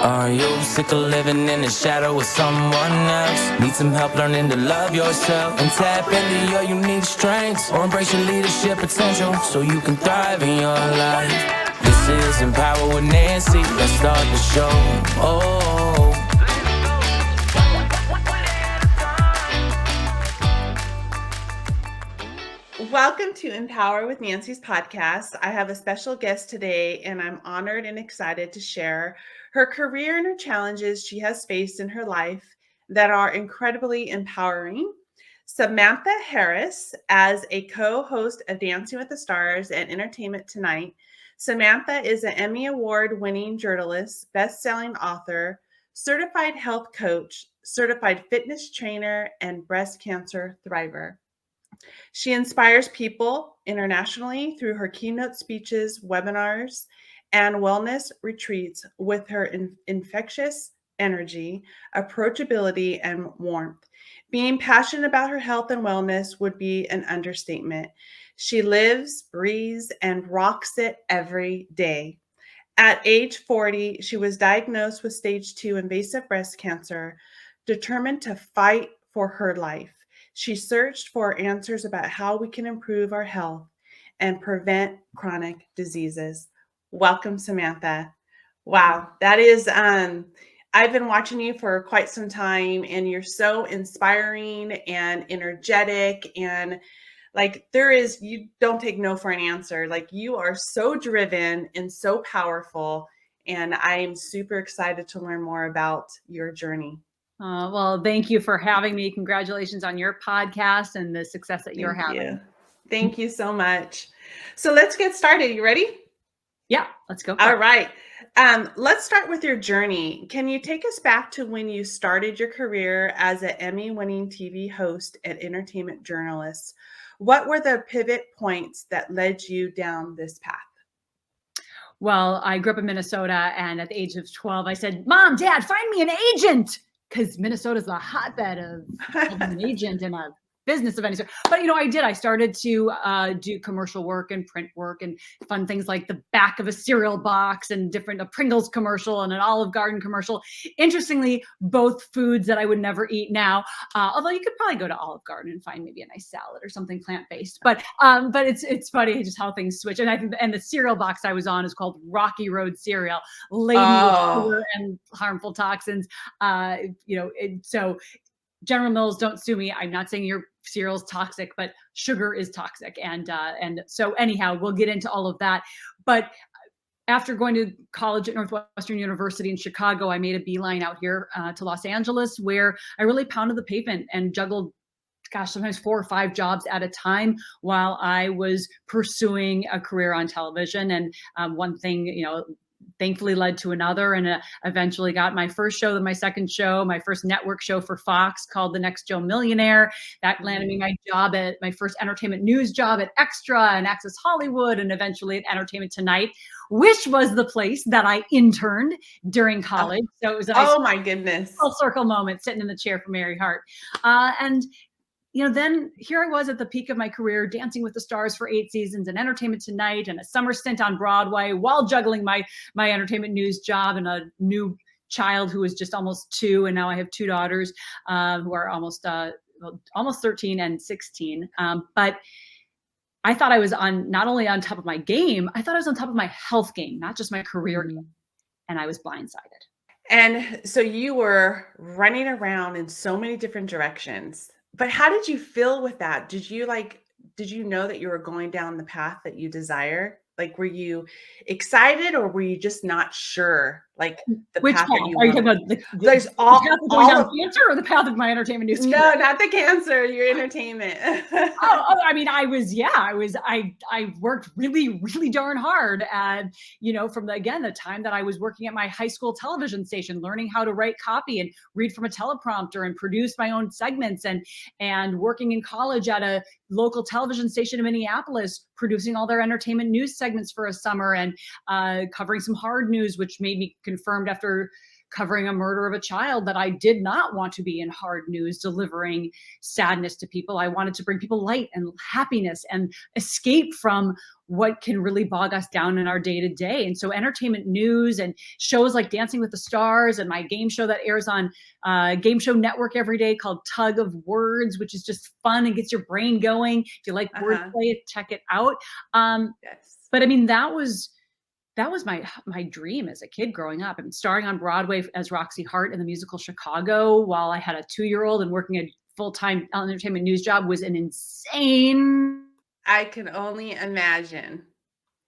Are you sick of living in the shadow of someone else? Need some help learning to love yourself and tap into your unique strengths, or embrace your leadership potential so you can thrive in your life? This is Empower with Nancy. Let's start the show. Oh. Welcome to Empower with Nancy's podcast. I have a special guest today, and I'm honored and excited to share her career and her challenges she has faced in her life that are incredibly empowering. Samantha Harris, as a co-host of Dancing with the Stars and Entertainment Tonight, Samantha is an Emmy Award-winning journalist, best-selling author, certified health coach, certified fitness trainer, and breast cancer thriver. She inspires people internationally through her keynote speeches, webinars, and wellness retreats with her infectious energy, approachability, and warmth. Being passionate about her health and wellness would be an understatement. She lives, breathes, and rocks it every day. At age 40, she was diagnosed with stage 2 invasive breast cancer, determined to fight for her life. She searched for answers about how we can improve our health and prevent chronic diseases. Welcome, Samantha. Wow, that is, I've been watching you for quite some time, and you're so inspiring and energetic, and you don't take no for an answer. Like, you are so driven and so powerful, and I'm super excited to learn more about your journey. Well, thank you for having me. Congratulations on your podcast and the success that you're having. Thank you so much. So let's get started. You ready? Yeah, let's go. All right. Let's start with your journey. Can you take us back to when you started your career as an Emmy-winning TV host and entertainment journalist? What were the pivot points that led you down this path? Well, I grew up in Minnesota, and at the age of 12, I said, Mom, Dad, find me an agent, because Minnesota's a hotbed of an agent and a business of any sort. But, I started to do commercial work and print work and fun things like the back of a cereal box and a Pringles commercial and an Olive Garden commercial. Interestingly, both foods that I would never eat now, although you could probably go to Olive Garden and find maybe a nice salad or something plant-based. But it's funny just how things switch. And the cereal box I was on is called Rocky Road cereal, laden with sugar and harmful toxins. So General Mills, don't sue me. I'm not saying your cereal's toxic, but sugar is toxic. And so anyhow, we'll get into all of that. But after going to college at Northwestern University in Chicago, I made a beeline out here to Los Angeles, where I really pounded the pavement and juggled, sometimes 4 or 5 jobs at a time while I was pursuing a career on television. And one thing, thankfully led to another, and eventually got my first show, then my second show, my first network show for Fox called The Next Joe Millionaire. That landed me my first entertainment news job at Extra and Access Hollywood, and eventually at Entertainment Tonight, which was the place that I interned during college. So it was a nice, my goodness, full circle moment, sitting in the chair for Mary Hart. Then here I was at the peak of my career, Dancing with the Stars for 8 seasons, and Entertainment Tonight, and a summer stint on Broadway, while juggling my entertainment news job and a new child who was just almost 2, and now I have 2 daughters who are almost 13 and 16. But I thought I was not only on top of my game, I thought I was on top of my health game, not just my career game, and I was blindsided. And so you were running around in so many different directions. But how did you feel with that? Did you know that you were going down the path that you desire? Like, were you excited, or were you just not sure? Like, the Which path path? that you Are you wanted? talking about There's the path of going down cancer, or the path of my entertainment news? No, not the cancer, your entertainment. I worked really, really darn hard. And, from the time that I was working at my high school television station, learning how to write copy and read from a teleprompter and produce my own segments, and working in college at a local television station in Minneapolis, producing all their entertainment news segments for a summer, and covering some hard news, which made me confirmed after covering a murder of a child that I did not want to be in hard news, delivering sadness to people. I wanted to bring people light and happiness and escape from what can really bog us down in our day to day. And so entertainment news and shows like Dancing with the Stars and my game show that airs on Game Show Network every day called Tug of Words, which is just fun and gets your brain going. If you like wordplay, check it out. Yes. But I mean, that was my dream as a kid growing up. And starring on Broadway as Roxy Hart in the musical Chicago while I had a 2-year-old and working a full-time entertainment news job was an insane. I can only imagine.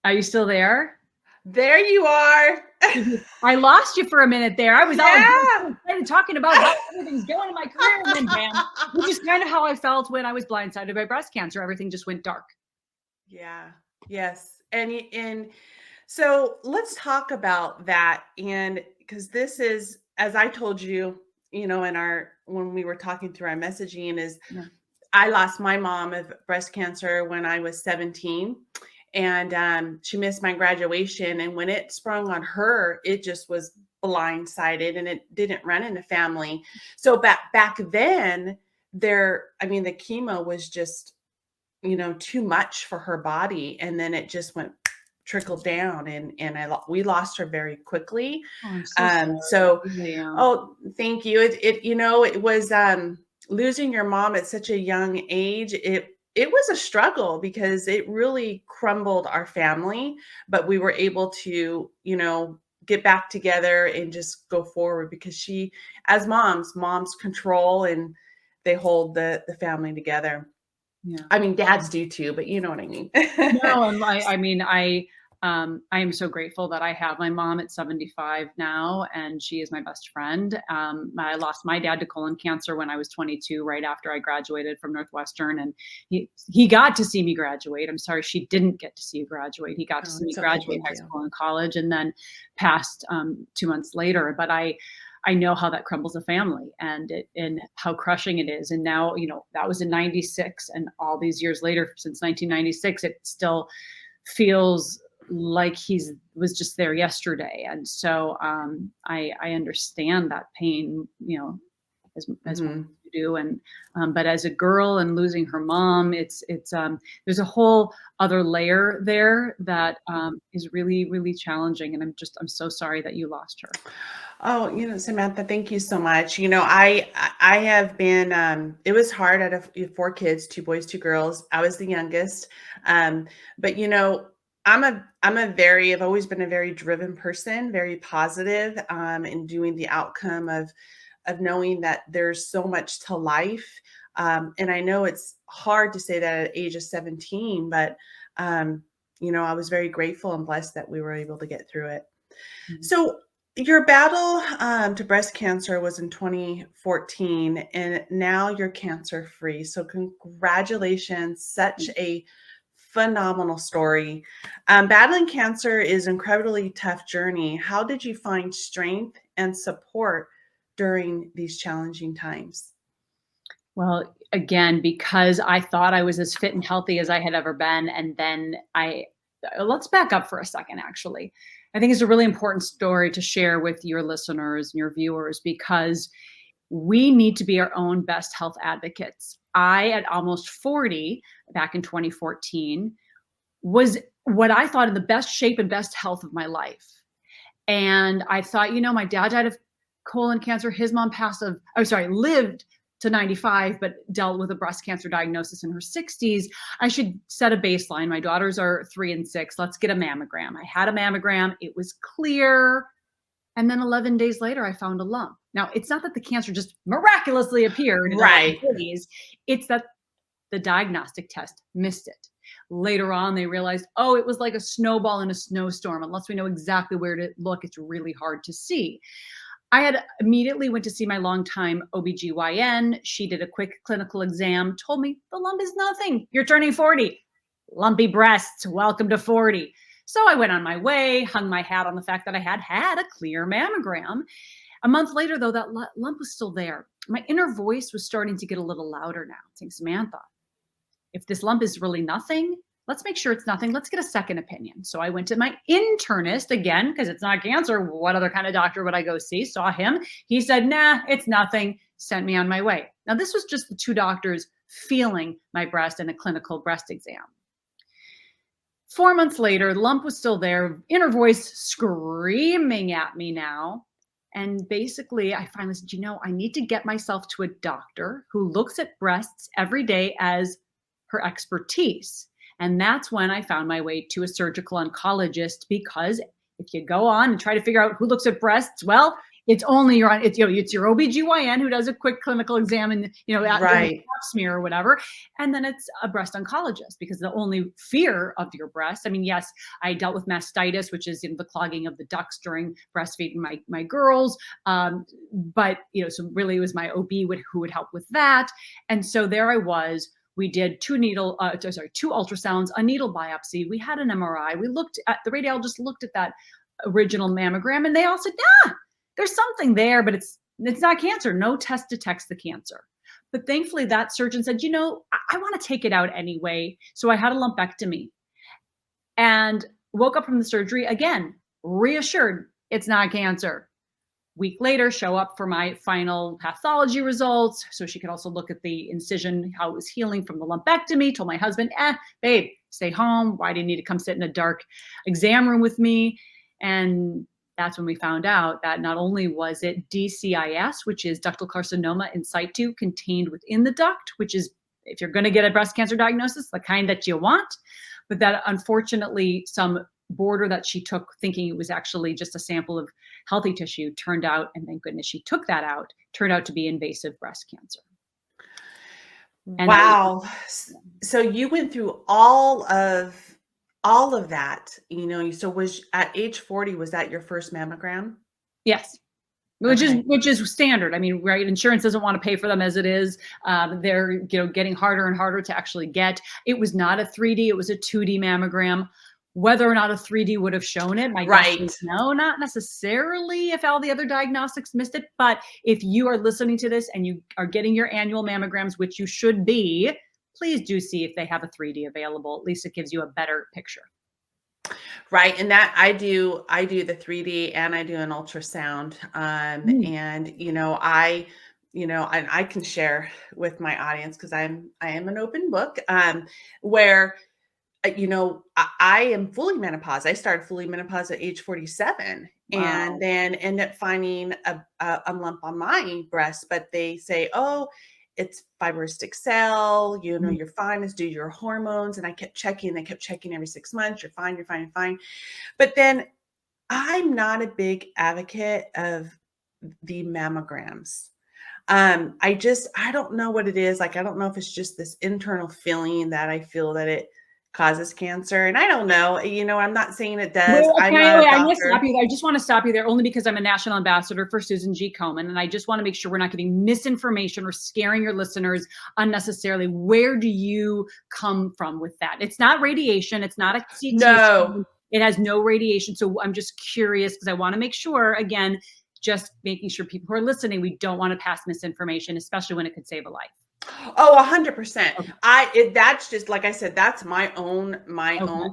Are you still there? There you are. I lost you for a minute there. I was Yeah. all excited talking about how everything's going in my career, and then bam, which is kind of how I felt when I was blindsided by breast cancer. Everything just went dark. Yeah. Yes. And so let's talk about that. And because this is, as I told you, you know, when we were talking through our messaging, is I lost my mom of breast cancer when I was 17, and she missed my graduation. And when it sprung on her, it just was blindsided, and it didn't run in the family. So back then, the chemo was just, you know, too much for her body, and then it just trickled down, and we lost her very quickly. Oh, I'm so sorry. Oh, thank you. It was losing your mom at such a young age. It was a struggle because it really crumbled our family, but we were able to, you know, get back together and just go forward, because she, as moms control, and they hold the family together. Yeah. I mean, dads do too, but you know what I mean. No, and I am so grateful that I have my mom at 75 now, and she is my best friend. I lost my dad to colon cancer when I was 22, right after I graduated from Northwestern, and he got to see me graduate. I'm sorry, she didn't get to see you graduate. He got to see me graduate high school and college, and then passed 2 months later. But I know how that crumbles a family, and how crushing it is. And now, you know, that was in 96, and all these years later, since 1996, it still feels like was just there yesterday. And so I understand that pain, you know, as you do. And but as a girl and losing her mom, it's there's a whole other layer there that is really, really challenging. And I'm so sorry that you lost her. Oh, you know, Samantha, thank you so much. You know, I have been, it was hard. I had 4 kids, 2 boys, 2 girls. I was the youngest. But you know, I've always been a very driven person, very positive, in doing the outcome of knowing that there's so much to life. And I know it's hard to say that at the age of 17, but, you know, I was very grateful and blessed that we were able to get through it. Mm-hmm. So your battle to breast cancer was in 2014, and now you're cancer free. So congratulations, such a phenomenal story. Battling cancer is an incredibly tough journey. How did you find strength and support during these challenging times? Well, again, because I thought I was as fit and healthy as I had ever been. And then let's back up for a second, actually. I think it's a really important story to share with your listeners and your viewers, because we need to be our own best health advocates. I, at almost 40, back in 2014, was what I thought in the best shape and best health of my life. And I thought, you know, my dad died of colon cancer. His mom lived to 95, but dealt with a breast cancer diagnosis in her 60s. I should set a baseline. My daughters are 3 and 6. Let's get a mammogram. I had a mammogram. It was clear. And then 11 days later, I found a lump. Now, it's not that the cancer just miraculously appeared in 11 days. It's that the diagnostic test missed it. Later on, they realized, oh, it was like a snowball in a snowstorm. Unless we know exactly where to look, it's really hard to see. I had immediately went to see my longtime OBGYN. She did a quick clinical exam, told me the lump is nothing. You're turning 40. Lumpy breasts, welcome to 40. So I went on my way, hung my hat on the fact that I had a clear mammogram. A month later, though, that lump was still there. My inner voice was starting to get a little louder now, saying, Samantha, if this lump is really nothing, let's make sure it's nothing. Let's get a second opinion. So I went to my internist again, because it's not cancer. What other kind of doctor would I go see? Saw him. He said, nah, it's nothing. Sent me on my way. Now, this was just the two doctors feeling my breast in a clinical breast exam. 4 months later, the lump was still there, inner voice screaming at me now. And basically, I finally said, I need to get myself to a doctor who looks at breasts every day as her expertise. And that's when I found my way to a surgical oncologist, because if you go on and try to figure out who looks at breasts, well, it's only your OBGYN who does a quick clinical exam and, Right. pap smear or whatever. And then it's a breast oncologist, because the only fear of your breast, I mean, yes, I dealt with mastitis, which is the clogging of the ducts during breastfeeding my girls. But, so really it was my OB who would help with that. And so there I was. We did two ultrasounds, a needle biopsy. We had an MRI. The radiologist looked at that original mammogram, and they all said, there's something there, but it's not cancer. No test detects the cancer. But thankfully that surgeon said, I want to take it out anyway. So I had a lumpectomy and woke up from the surgery again, reassured it's not cancer. Week later, show up for my final pathology results, so she could also look at the incision, how it was healing from the lumpectomy. Told my husband, babe, stay home. Why do you need to come sit in a dark exam room with me? And that's when we found out that not only was it DCIS, which is ductal carcinoma in situ contained within the duct, which is, if you're going to get a breast cancer diagnosis, the kind that you want, but that unfortunately some border that she took thinking it was actually just a sample of healthy tissue turned out, and thank goodness she took that out, turned out to be invasive breast cancer. And wow. So you went through all of that, so was at age 40, was that your first mammogram? Yes. Which is standard. I mean, right? Insurance doesn't want to pay for them as it is. They're getting harder and harder to actually get. It was not a 3D; it was a 2D mammogram. Whether or not a 3D would have shown it, my guess is no, not necessarily if all the other diagnostics missed it. But if you are listening to this and you are getting your annual mammograms, which you should be, please do see if they have a 3D available. At least it gives you a better picture. Right. And that I do the 3D and I do an ultrasound. And, I can share with my audience, because I am an open book, where, I am fully menopause. I started fully menopause at age 47. Wow. And then end up finding a lump on my breast, but they say, oh, it's fibrostic cell, you're fine, it's due to your hormones. And I kept checking, they kept checking every 6 months. You're fine, you're fine, you're fine. But then I'm not a big advocate of the mammograms. I don't know what it is. Like, I don't know if it's just this internal feeling that I feel that it causes cancer. And I don't know, I'm not saying it does. Well, I'm not a I'm doctor. stop you there. I just want to stop you there only because I'm a national ambassador for Susan G. Komen. And I just want to make sure we're not giving misinformation or scaring your listeners unnecessarily. Where do you come from with that? It's not radiation. It's not a CT. No. It has no radiation. So I'm just curious, because I want to make sure, again, just making sure people who are listening, we don't want to pass misinformation, especially when it could save a life. Oh, 100%. Okay. That's just, like I said, that's my own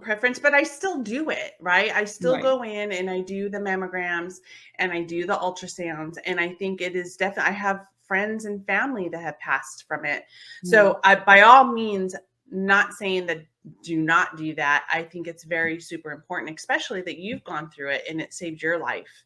preference, but I still do it, right? I still go in and I do the mammograms and I do the ultrasounds. And I think it is definitely, I have friends and family that have passed from it. So I, by all means, not saying that do not do that. I think it's very super important, especially that you've gone through it and it saved your life.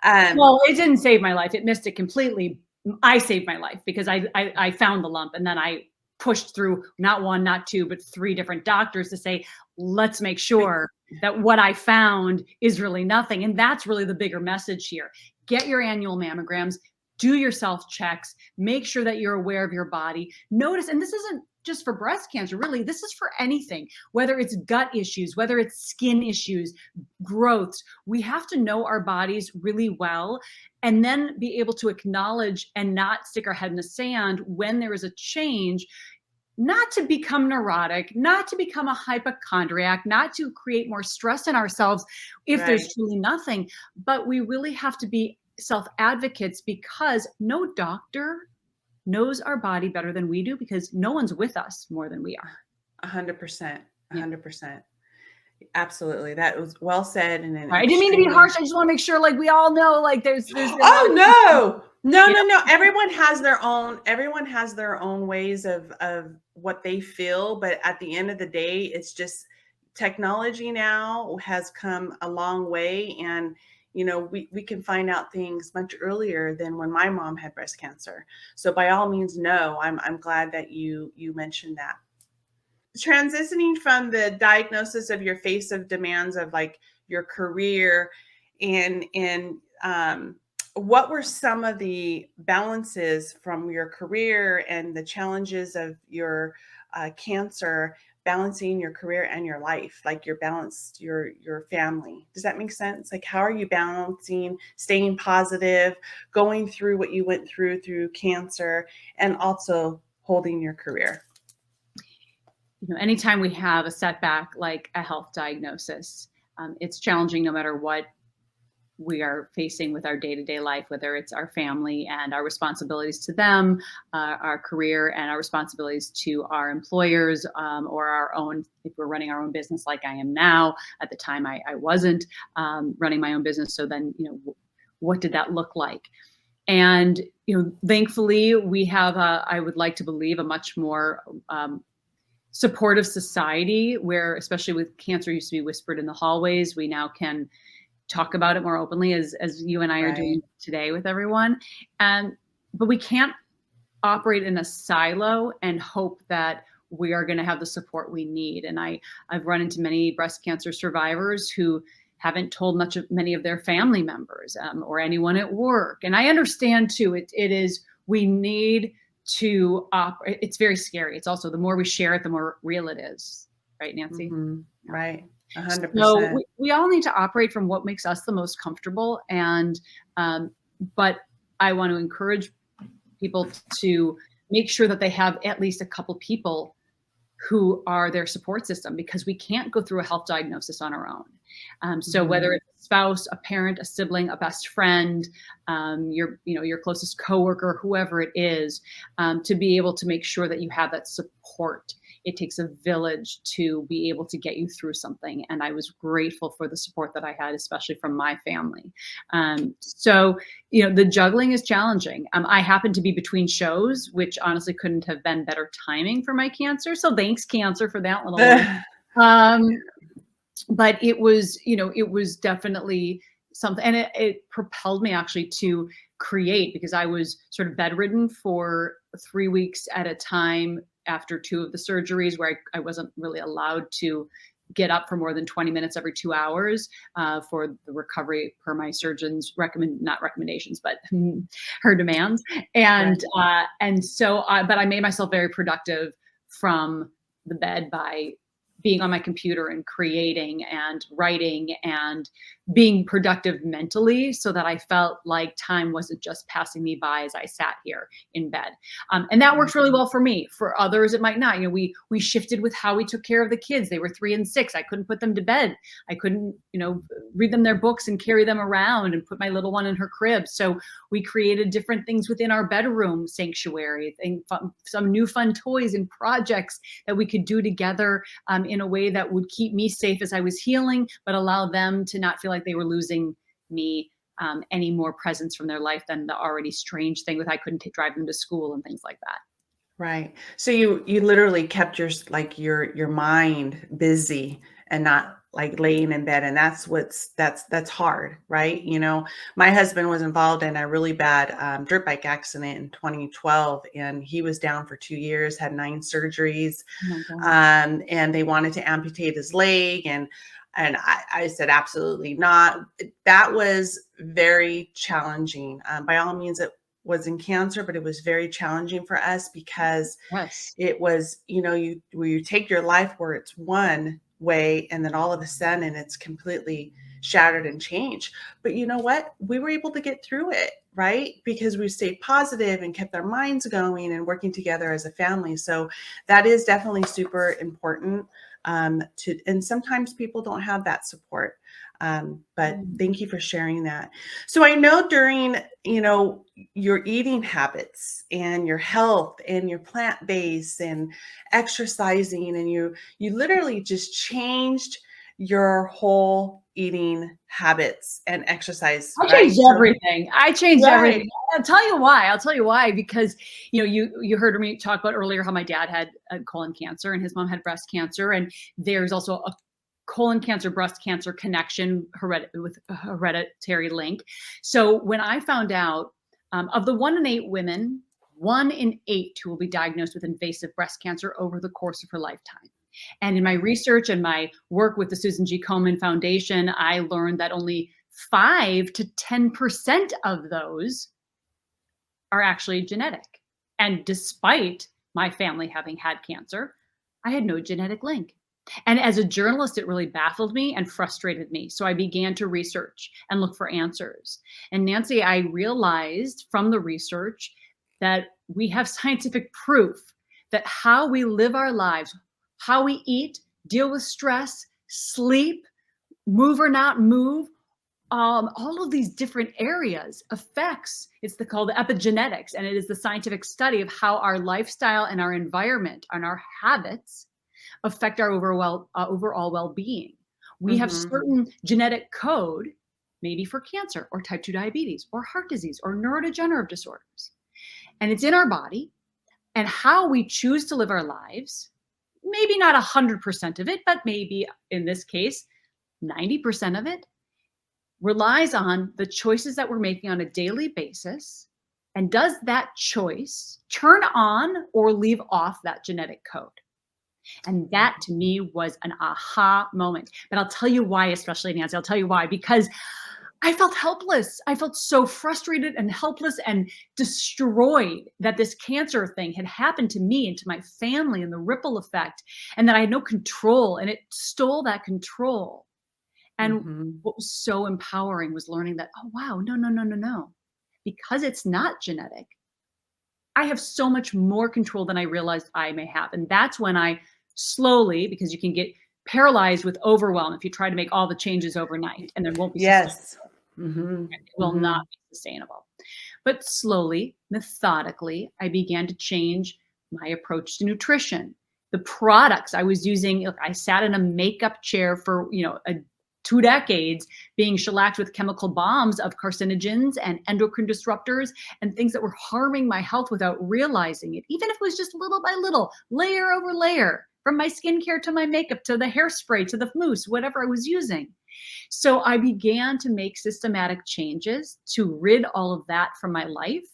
Well, it didn't save my life. It missed it completely. I saved my life because I found the lump, and then I pushed through not one, not two, but 3 different doctors to say, let's make sure that what I found is really nothing. And that's really the bigger message here. Get your annual mammograms, do your self checks, make sure that you're aware of your body. Notice, and this isn't just for breast cancer, really, this is for anything, whether it's gut issues, whether it's skin issues, growths. We have to know our bodies really well, and then be able to acknowledge and not stick our head in the sand when there is a change, not to become neurotic, not to become a hypochondriac, not to create more stress in ourselves if there's truly nothing. But we really have to be self-advocates, because no doctor knows our body better than we do, because no one's with us more than we are. 100%. Yeah. 100%. Absolutely. That was well said. And an Right. I didn't mean to be extremely harsh. I just want to make sure, like, we all know, like, there's a lot of Oh no. yeah. No. Everyone has their own ways of what they feel, but at the end of the day, it's just technology now has come a long way, and we can find out things much earlier than when my mom had breast cancer. So by all means, no, I'm glad that you mentioned that. Transitioning from the diagnosis of your face of demands of like your career and what were some of the balances from your career and the challenges of your cancer, balancing your career and your life, like your family? Does that make sense? Like, how are you balancing staying positive, going through what you went through cancer, and also holding your career? Anytime we have a setback like a health diagnosis, it's challenging no matter what we are facing with our day-to-day life, whether it's our family and our responsibilities to them, our career and our responsibilities to our employers, or our own, if we're running our own business like I am now. At the time, I wasn't running my own business. So then, what did that look like? And, thankfully, we have, I would like to believe, a much more supportive society where, especially with cancer used to be whispered in the hallways, we now can talk about it more openly, as you and I are doing today with everyone. But we can't operate in a silo and hope that we are going to have the support we need. And I've run into many breast cancer survivors who haven't told many of their family members, or anyone at work. And I understand too, it is, we need to operate. It's very scary. It's also, the more we share it, the more real it is. Right, Nancy? Mm-hmm. Right. 100%. So we all need to operate from what makes us the most comfortable. And, but I want to encourage people to make sure that they have at least a couple people who are their support system, because we can't go through a health diagnosis on our own. So whether it's a spouse, a parent, a sibling, a best friend, your closest coworker, whoever it is, to be able to make sure that you have that support. It takes a village to be able to get you through something. And I was grateful for the support that I had, especially from my family. So, the juggling is challenging. I happen to be between shows, which honestly couldn't have been better timing for my cancer. So thanks, cancer, for that little one. But it was definitely something, and it propelled me actually to create, because I was sort of bedridden for 3 weeks at a time after 2 of the surgeries, where I wasn't really allowed to get up for more than 20 minutes every 2 hours for the recovery per my surgeon's not recommendations, but her demands. And so, but I made myself very productive from the bed by being on my computer and creating and writing and being productive mentally, so that I felt like time wasn't just passing me by as I sat here in bed. And that works really well for me. For others, it might not. We shifted with how we took care of the kids. They were 3 and 6. I couldn't put them to bed. I couldn't, read them their books and carry them around and put my little one in her crib. So we created different things within our bedroom sanctuary, and some new fun toys and projects that we could do together in a way that would keep me safe as I was healing, but allow them to not feel like they were losing me, any more presence from their life than the already strange thing with I couldn't drive them to school and things like that. Right. So you literally kept your mind busy and not like laying in bed. And that's hard, right? My husband was involved in a really bad dirt bike accident in 2012, and he was down for 2 years, had 9 surgeries, Oh my God. and they wanted to amputate his leg, and I said absolutely not. That was very challenging. By all means, it was in cancer, but it was very challenging for us, because Yes. it was, you take your life where it's one way, and then all of a sudden it's completely shattered and changed. But you know what? We were able to get through it, right? Because we stayed positive and kept our minds going and working together as a family. So that is definitely super important. And sometimes people don't have that support. But thank you for sharing that. So I know during, your eating habits and your health and your plant-based and exercising, and you literally just changed your whole eating habits and exercise, I right? changed everything. I changed Right. everything. I'll tell you why. I'll tell you why. Because you heard me talk about earlier how my dad had colon cancer and his mom had breast cancer, and there's also a colon cancer, breast cancer connection with a hereditary link. So when I found out of the 1 in 8 women, 1 in 8 who will be diagnosed with invasive breast cancer over the course of her lifetime. And in my research and my work with the Susan G. Komen Foundation, I learned that only 5 to 10% of those are actually genetic. And despite my family having had cancer, I had no genetic link. And as a journalist, it really baffled me and frustrated me. So I began to research and look for answers. And Nancy, I realized from the research that we have scientific proof that how we live our lives, how we eat, deal with stress, sleep, move or not move, all of these different areas affects, called epigenetics, and it is the scientific study of how our lifestyle and our environment and our habits affect our overall well-being. We have certain genetic code, maybe for cancer or type 2 diabetes or heart disease or neurodegenerative disorders. And it's in our body, and how we choose to live our lives, maybe not 100% of it, but maybe in this case, 90% of it, relies on the choices that we're making on a daily basis. And does that choice turn on or leave off that genetic code? And that to me was an aha moment. But I'll tell you why, especially Nancy, I'll tell you why, because I felt helpless. I felt so frustrated and helpless and destroyed that this cancer thing had happened to me and to my family, and the ripple effect, and that I had no control, and it stole that control. And what was so empowering was learning that, oh, wow, no. Because it's not genetic, I have so much more control than I realized I may have. And that's when I slowly, because you can get paralyzed with overwhelm if you try to make all the changes overnight, and there won't be Yes. it will not be sustainable. But slowly, methodically, I began to change my approach to nutrition. The products I was using, look, I sat in a makeup chair for 2 decades being shellacked with chemical bombs of carcinogens and endocrine disruptors and things that were harming my health without realizing it, even if it was just little by little, layer over layer, from my skincare to my makeup to the hairspray to the mousse, whatever I was using. So I began to make systematic changes to rid all of that from my life.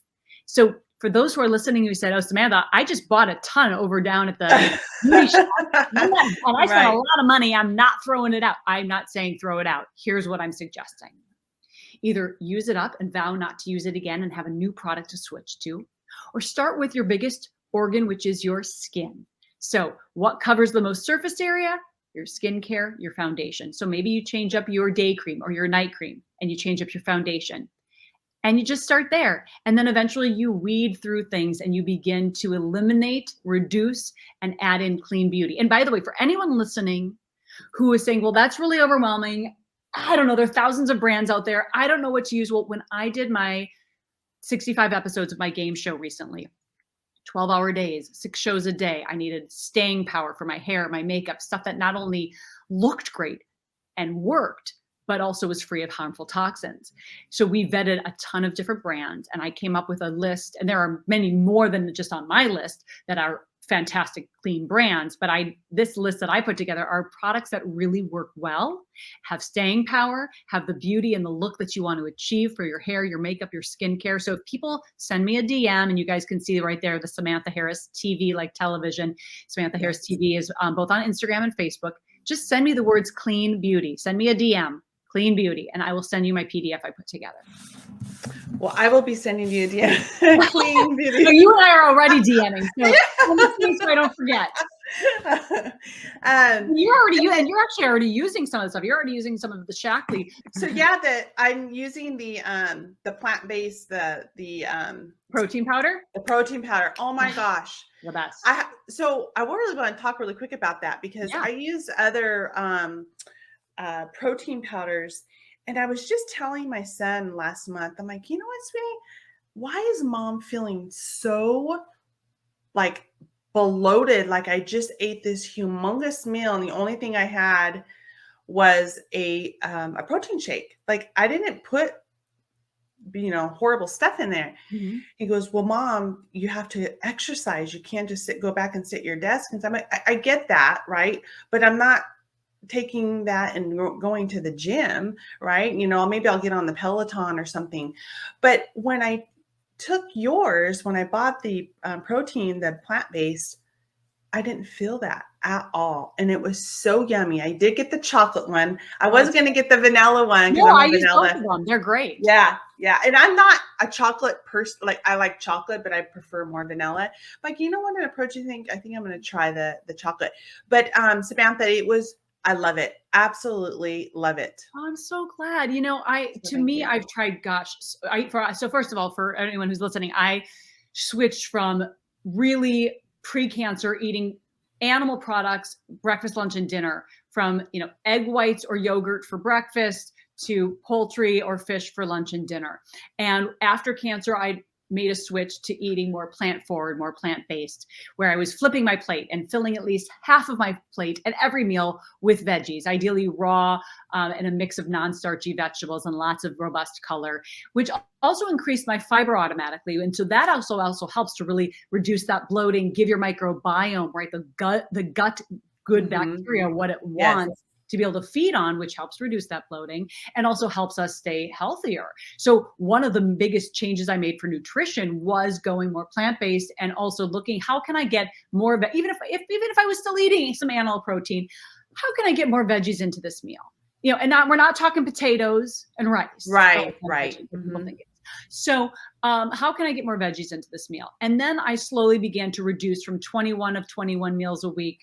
So for those who are listening who said, oh, Samantha, I just bought a ton over down at the beauty shop. And I spent a lot of money. I'm not throwing it out. I'm not saying throw it out. Here's what I'm suggesting. Either use it up and vow not to use it again and have a new product to switch to, or start with your biggest organ, which is your skin. So what covers the most surface area? Your skincare, your foundation. So maybe you change up your day cream or your night cream and you change up your foundation. And you just start there. And then eventually you weed through things and you begin to eliminate, reduce, and add in clean beauty. And by the way, for anyone listening who is saying, well, that's really overwhelming. I don't know. There are thousands of brands out there. I don't know what to use. Well, when I did my 65 episodes of my game show recently, 12-hour days, 6 shows a day, I needed staying power for my hair, my makeup, stuff that not only looked great and worked, but also was free of harmful toxins. So we vetted a ton of different brands, and I came up with a list, and there are many more than just on my list that are fantastic clean brands, but this list that I put together are products that really work well, have staying power, have the beauty and the look that you want to achieve for your hair, your makeup, your skincare. So if people send me a DM, and you guys can see right there, the Samantha Harris TV, like television, Samantha Harris TV is both on Instagram and Facebook. Just send me the words clean beauty. Send me a DM, clean beauty, and I will send you my PDF I put together. Well, I will be sending you a DM. Clean beauty. So you and I are already DMing, so I don't forget. You're actually already using some of the stuff. You're already using some of the Shaklee. So yeah, that I'm using the plant-based the protein powder. The protein powder. Oh my gosh, the best. So I really want to talk really quick about that because I use other protein powders. And I was just telling my son last month, I'm like, you know what, sweetie? Why is mom feeling so like bloated? Like I just ate this humongous meal and the only thing I had was a protein shake. Like I didn't put, horrible stuff in there. Mhm. He goes, well, mom, you have to exercise. You can't just go back and sit at your desk. And so I'm like, I get that. Right. But I'm not taking that and going to the gym. Right. Maybe I'll get on the Peloton or something. But when I took yours, when I bought the protein, the plant-based, I didn't feel that at all. And it was so yummy. I did get the chocolate one. I was going to get the vanilla one because No, I'm I a use both vanilla. of them. They're great. Yeah. Yeah. And I'm not a chocolate person. Like I like chocolate, but I prefer more vanilla. Like, you know what, an approach I think I'm going to try the chocolate. But Samantha, I love it. Absolutely love it. I'm so glad. Thank you. I've tried, so first of all, for anyone who's listening, I switched from really pre-cancer eating animal products, breakfast, lunch, and dinner, from, egg whites or yogurt for breakfast to poultry or fish for lunch and dinner. And after cancer, I made a switch to eating more plant forward, more plant-based, where I was flipping my plate and filling at least half of my plate at every meal with veggies, ideally raw, and a mix of non-starchy vegetables and lots of robust color, which also increased my fiber automatically. And so that also helps to really reduce that bloating, give your microbiome, right, the gut good bacteria what it wants to be able to feed on, which helps reduce that bloating and also helps us stay healthier. So one of the biggest changes I made for nutrition was going more plant-based and also looking, how can I get more of it? Even if I was still eating some animal protein, how can I get more veggies into this meal? And we're not talking potatoes and rice. Right. So how can I get more veggies into this meal? And then I slowly began to reduce from 21 of 21 meals a week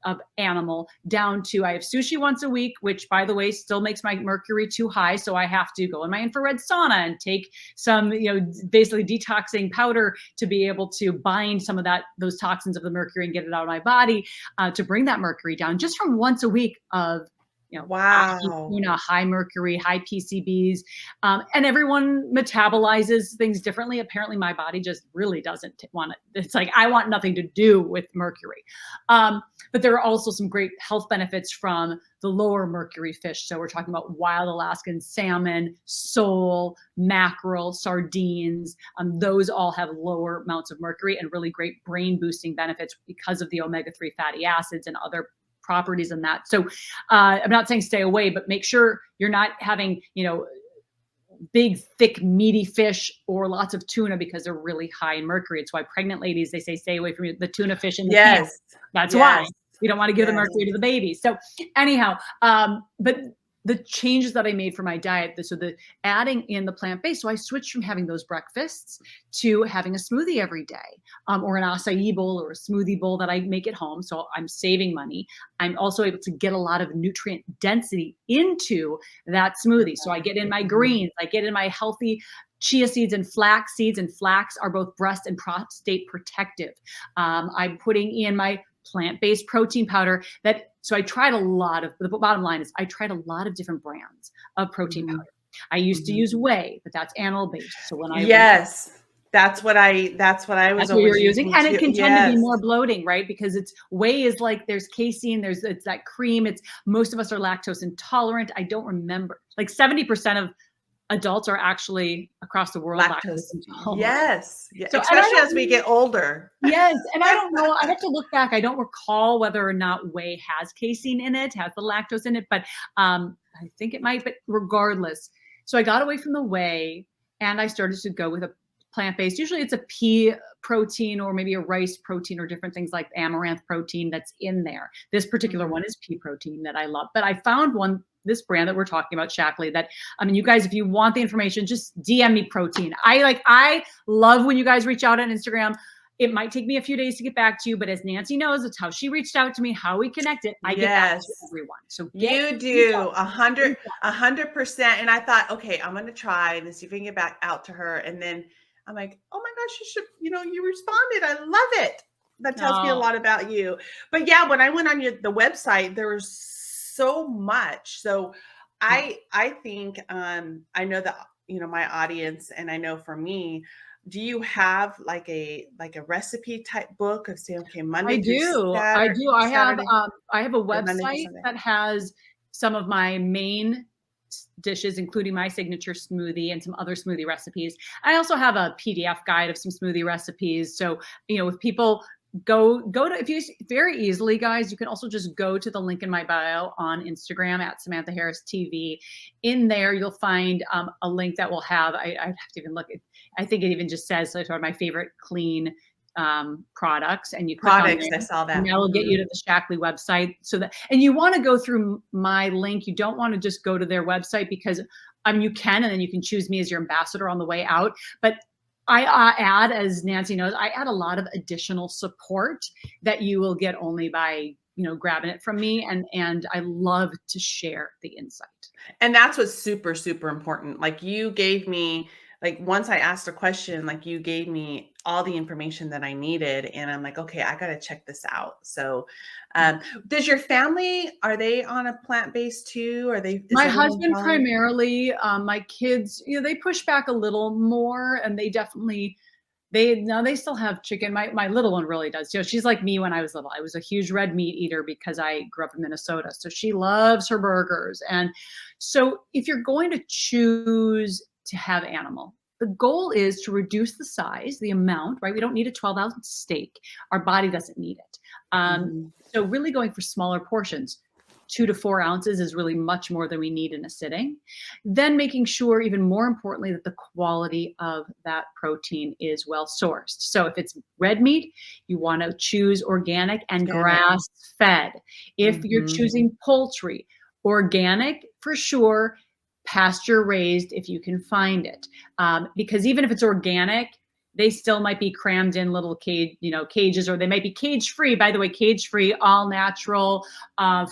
of animal down to, I have sushi once a week, which, by the way, still makes my mercury too high. So I have to go in my infrared sauna and take some, basically detoxing powder to be able to bind some of those toxins of the mercury and get it out of my body, to bring that mercury down just from once a week of, wow, high mercury, high PCBs, and everyone metabolizes things differently. Apparently my body just really doesn't want it. It's like, I want nothing to do with mercury. But there are also some great health benefits from the lower mercury fish. So we're talking about wild Alaskan salmon, sole, mackerel, sardines. Those all have lower amounts of mercury and really great brain boosting benefits because of the omega-3 fatty acids and other properties in that. So I'm not saying stay away, but make sure you're not having, big, thick, meaty fish or lots of tuna because they're really high in mercury. It's why pregnant ladies, they say, stay away from the tuna fish in the can. That's why. You don't want to give the mercury to the baby. So anyhow, but the changes that I made for my diet, so the adding in the plant-based, so I switched from having those breakfasts to having a smoothie every day, or an acai bowl or a smoothie bowl that I make at home. So I'm saving money. I'm also able to get a lot of nutrient density into that smoothie. So I get in my greens, I get in my healthy chia seeds and flax seeds, and flax are both breast and prostate protective. I'm putting in my plant-based protein powder so I tried the bottom line is I tried a lot of different brands of protein powder. I used to use whey, but that's animal-based. So when that's what I was always using. And it can tend to be Yes. more bloating, right? Because whey is like, there's casein, it's that cream. Most of us are lactose intolerant. I don't remember, like 70% of adults are actually across the world lactose intolerant. Yes. So, especially as we get older. Yes. And I don't know, I have to look back. I don't recall whether or not whey has casein in it, has the lactose in it, but I think it might, but regardless. So I got away from the whey and I started to go with a plant-based. Usually it's a pea protein or maybe a rice protein or different things like amaranth protein that's in there. This particular one is pea protein that I love, but I found this brand that we're talking about, Shaklee, that, you guys, if you want the information, just DM me protein. I love when you guys reach out on Instagram. It might take me a few days to get back to you, but as Nancy knows, it's how she reached out to me, how we connected. I get back to everyone. So you do 100%. And I thought, okay, I'm going to try and see if we can get back out to her. And then I'm like, oh my gosh, you should, you responded. I love it. That tells me a lot about you. But yeah, when I went on the website, there was so much. So I think I know that, you know, my audience, and I know for me, do you have like a recipe type book of saying, okay, Monday I through do. I Saturday, do. I have a or Monday through website Sunday? that has some of my main dishes, including my signature smoothie and some other smoothie recipes. I also have a PDF guide of some smoothie recipes. So, you know, if people go to, if you very easily, guys, you can also just go to the link in my bio on Instagram at Samantha Harris TV. In there, you'll find a link that will have, I have to even look at, I think it even just says, so my favorite clean products, and you click on Products, I there, saw that. and that will get you to the Shaklee website. So that, and you want to go through my link. You don't want to just go to their website, because you can, and then you can choose me as your ambassador on the way out. But I add, as Nancy knows, I add a lot of additional support that you will get only by, you know, grabbing it from me. And I love to share the insight. And that's what's super, super important. Like, you gave me, like, once I asked a question, like, you gave me all the information that I needed. And I'm like, okay, I got to check this out. So, does your family, are they on a plant-based too? Are they, is My everyone husband following? primarily, my kids, you know, they push back a little more, and they definitely, they still have chicken. My little one really does. You know, she's like me when I was little. I was a huge red meat eater because I grew up in Minnesota. So she loves her burgers. And so if you're going to choose to have animal, the goal is to reduce the size, the amount, right? We don't need a 12-ounce steak. Our body doesn't need it. Mhm. So really going for smaller portions. 2 to 4 ounces is really much more than we need in a sitting. Then making sure, even more importantly, that the quality of that protein is well sourced. So if it's red meat, you want to choose organic and Organic. grass fed. If you're Mhm. choosing poultry, organic for sure, pasture raised if you can find it. Because even if it's organic, they still might be crammed in little cages, or they might be cage free. By the way, cage free, all natural,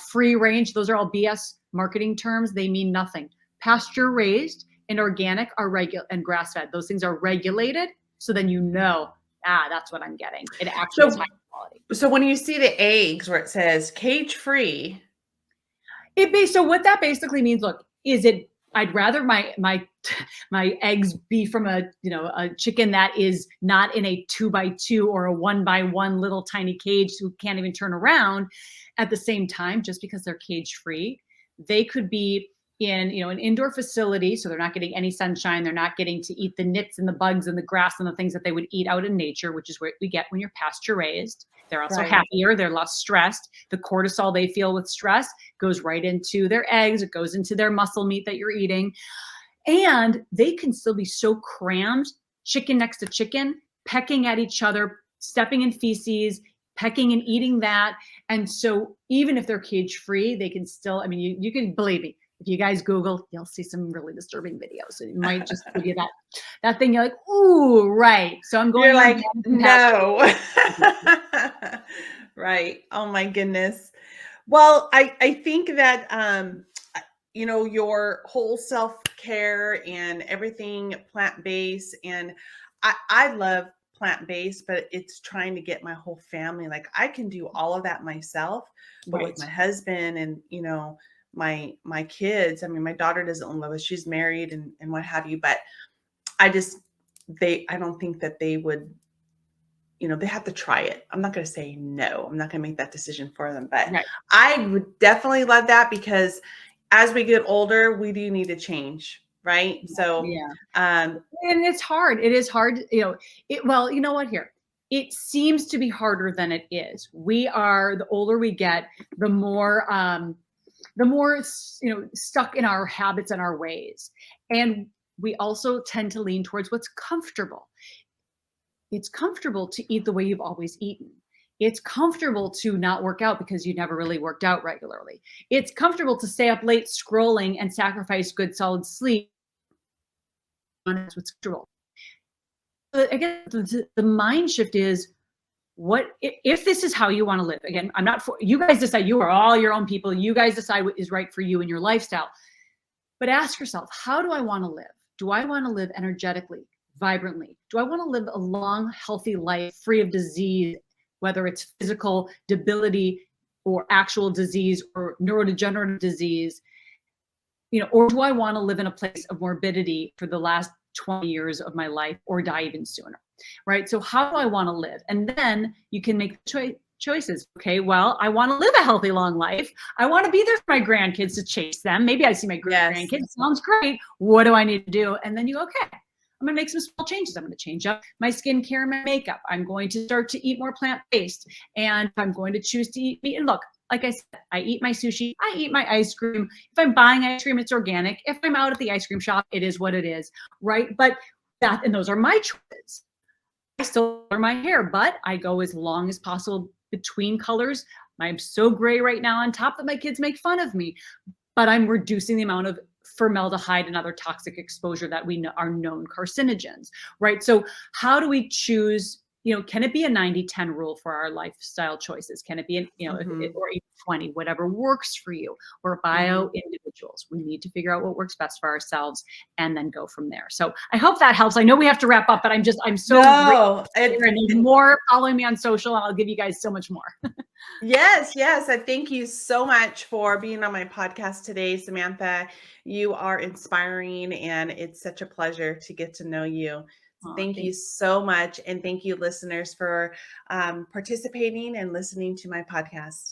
free range. Those are all BS marketing terms. They mean nothing. Pasture raised and organic are regular, and grass fed. Those things are regulated. So then you know, that's what I'm getting. It actually is So, high quality. so when you see the eggs where it says cage free, So what that basically means, look, is it, I'd rather my eggs be from a chicken that is not in a 2x2 or a 1x1 little tiny cage who can't even turn around. At the same time, just because they're cage free, they could be in an indoor facility, so they're not getting any sunshine, they're not getting to eat the nits and the bugs and the grass and the things that they would eat out in nature, which is what we get when you're pasture raised. They're also right? happier, they're less stressed. The cortisol they feel with stress goes right into their eggs, it goes into their muscle meat that you're eating. And they can still be so crammed, chicken next to chicken, pecking at each other, stepping in feces, pecking and eating that. And so even if they're cage free, they can still, I mean, you can, believe me, if you guys Google, you'll see some really disturbing videos. It might just give you that thing. You're like, ooh, right. So I'm going You're on like, no. Right. Oh my goodness. Well, I think that your whole self-care and everything plant-based, and I love plant-based, but it's trying to get my whole family. Like, I can do all of that myself, but with Right. my husband and my kids, I mean, my daughter doesn't live with us, she's married and what have you, but I don't think that they would, they have to try it. I'm not going to say no. I'm not going to make that decision for them, but Right. I would definitely love that, because as we get older, we do need to change, right? So, Yeah. um, And it's hard. It is hard. Well, you know what, here, it seems to be harder than it is. The older we get, the more, stuck in our habits and our ways. And we also tend to lean towards what's comfortable. It's comfortable to eat the way you've always eaten. It's comfortable to not work out because you never really worked out regularly. It's comfortable to stay up late scrolling and sacrifice good solid sleep. That's what's comfortable. But again, the mind shift is, what if this is how you want to live? Again, I'm not for you guys decide. You are all your own people. You guys decide what is right for you and your lifestyle. But ask yourself, how do I want to live? Do I want to live energetically, vibrantly? Do I want to live a long, healthy life free of disease, whether it's physical debility, or actual disease or neurodegenerative disease, or do I want to live in a place of morbidity for the last 20 years of my life or die even sooner, right? So how do I want to live? And then you can make choices. Okay, well, I want to live a healthy, long life. I want to be there for my grandkids to chase them. Maybe I see my Yes. grandkids. Sounds great. What do I need to do? And then you go, okay, I'm going to make some small changes. I'm going to change up my skincare and my makeup. I'm going to start to eat more plant-based. And I'm going to choose to eat meat. And look, like I said, I eat my sushi. I eat my ice cream. If I'm buying ice cream, it's organic. If I'm out at the ice cream shop, it is what it is, right? But and those are my choices. I still color my hair, but I go as long as possible between colors. I'm so gray right now on top that my kids make fun of me, but I'm reducing the amount of formaldehyde and other toxic exposure that we know are known carcinogens, right? So how do we choose, can it be a 90-10 rule for our lifestyle choices? Can it be, or 80-20, whatever works for you? We're bio individuals. We need to figure out what works best for ourselves and then go from there. So I hope that helps. I know we have to wrap up, but I'm so grateful. And there's more following me on social, and I'll give you guys so much more. Yes. I thank you so much for being on my podcast today, Samantha. You are inspiring, and it's such a pleasure to get to know you. Thank you so much. And thank you, listeners, for participating and listening to my podcast.